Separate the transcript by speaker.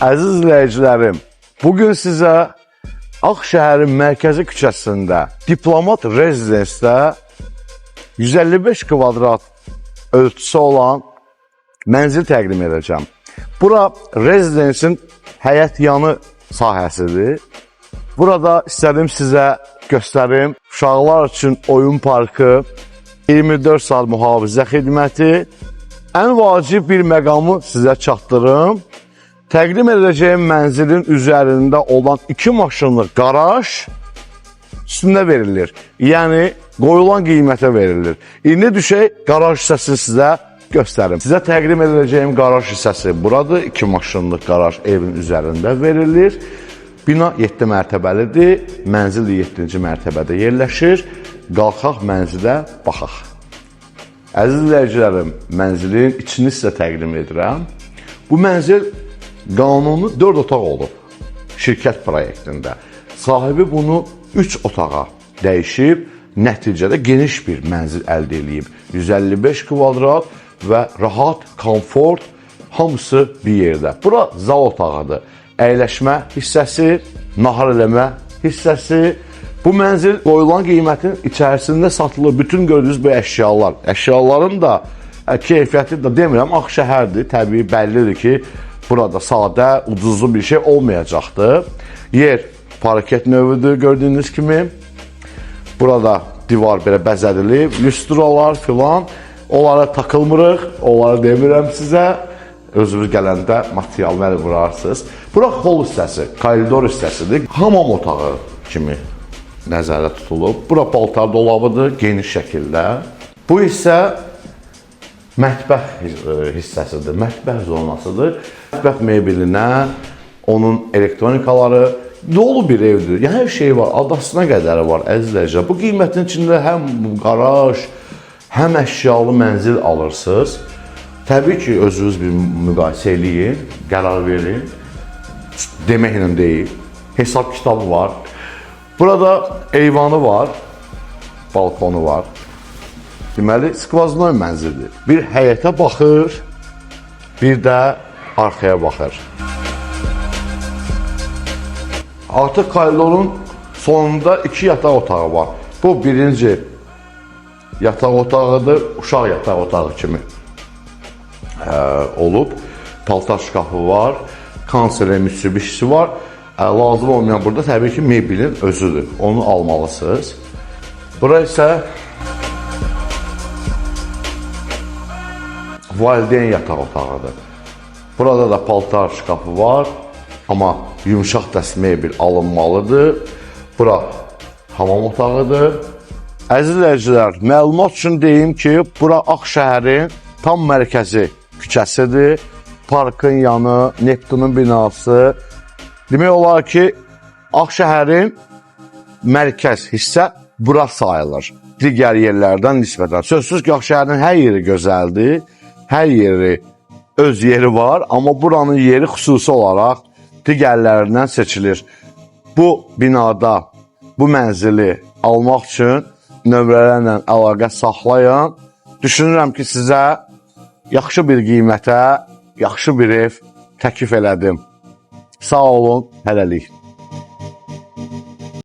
Speaker 1: Əziz izləyicilərim, bugün sizə Ağşəhərin mərkəzi küçəsində Diplomat Rezidence'də 155 kvadrat ölçüsü olan mənzil təqdim edəcəm. Bura Rezidence'in həyət yanı sahəsidir. Burada istədim sizə göstərim. Uşaqlar üçün oyun parkı, 24 saat mühafizə xidməti, ən vacib bir məqamı sizə çatdırım. Təqdim edəcəyim mənzilin üzərində olan 2 maşınlıq qaraj üstündə verilir. Yəni, qoyulan qiymətə verilir. İndi düşək, qaraj hissəsini sizə göstərim. Sizə təqdim edəcəyim qaraj hissəsi buradır. 2 maşınlıq qaraj evin üzərində verilir. Bina 7 mərtəbəlidir. Mənzil 7-ci mərtəbədə yerləşir. Qalxaq mənzilə baxaq. Əziz izləyicilərim, mənzilin içini sizə təqdim edirəm. Bu mənzil qanuni 4 otaq olub şirkət proyektində. Sahibi bunu 3 otağa dəyişib, nəticədə geniş bir mənzil əldə edib. 155 kvadrat və rahat, komfort, hamısı bir yerdə. Bura zal otağıdır. Əyləşmə hissəsi, nahar eləmə hissəsi. Bu mənzil qoyulan qiymətin içərisində satılır. Bütün gördüyünüz bu əşyalar. Əşyaların da keyfiyyəti də demirəm, Ağşəhərdir. Təbii bəllidir ki, burada sadə, ucuzlu bir şey olmayacaqdır. Yer parket növüdür gördüyünüz kimi. Burada divar belə bəzədilib, lüstralar filan. Onlara takılmırıq, onları demirəm sizə. Özünüz gələndə materialları vurarsınız. Bura hol hissəsi, koridor hissəsidir. Hamam otağı kimi nəzərdə tutulub. Bura paltar dolabıdır, geniş şəkildə. Bu hissə mətbəx hissəsidir, mətbəx zonasıdır. Mətbəx mebelinə, onun elektronikaları dolu bir evdir. Yəni, hər şey var, adasına qədəri var, əzizləyicilər. Bu qiymətin içində həm qaraj, həm əşyalı mənzil alırsınız. Təbii ki, özünüz bir müqayisə eləyin, qərar verin. Deməklə deyil, hesab kitabı var. Burada eyvanı var, balkonu var. Deməli, skvaznoy mənzildir. Bir həyətə baxır, bir də arxaya baxır. Artıq koridorun sonunda 2 yataq otağı var. Bu birinci yataq otağıdır, uşaq yataq otağı kimi olub. Paltar şkafı var, kansere Mitsubishisi var. Lazım olmayan burada təbii ki, mebelin özüdür. Onu almalısınız. Bura isə valideyn yataq otağıdır. Burada da paltar şkafı var, amma yumuşaq dəst mebel alınmalıdır. Bura hamam otağıdır. Əziz izləyicilər, məlumat üçün deyim ki, bura Ağşəhərin tam mərkəzi küçəsidir. Parkın yanı, Neptunun binası. Demək olar ki, Ağşəhərin mərkəz hissə bura sayılır. Digər yerlərdən nisbətən. Sözsüz ki, Ağşəhərin hər yeri gözəldir. Hər yeri öz yeri var, amma buranın yeri xüsusi olaraq digərlərindən seçilir. Bu binada bu mənzili almaq üçün nömrələrlə əlaqə saxlayın. Düşünürəm ki, sizə yaxşı bir qiymətə, yaxşı bir ev təklif elədim. Sağ olun, hələlik.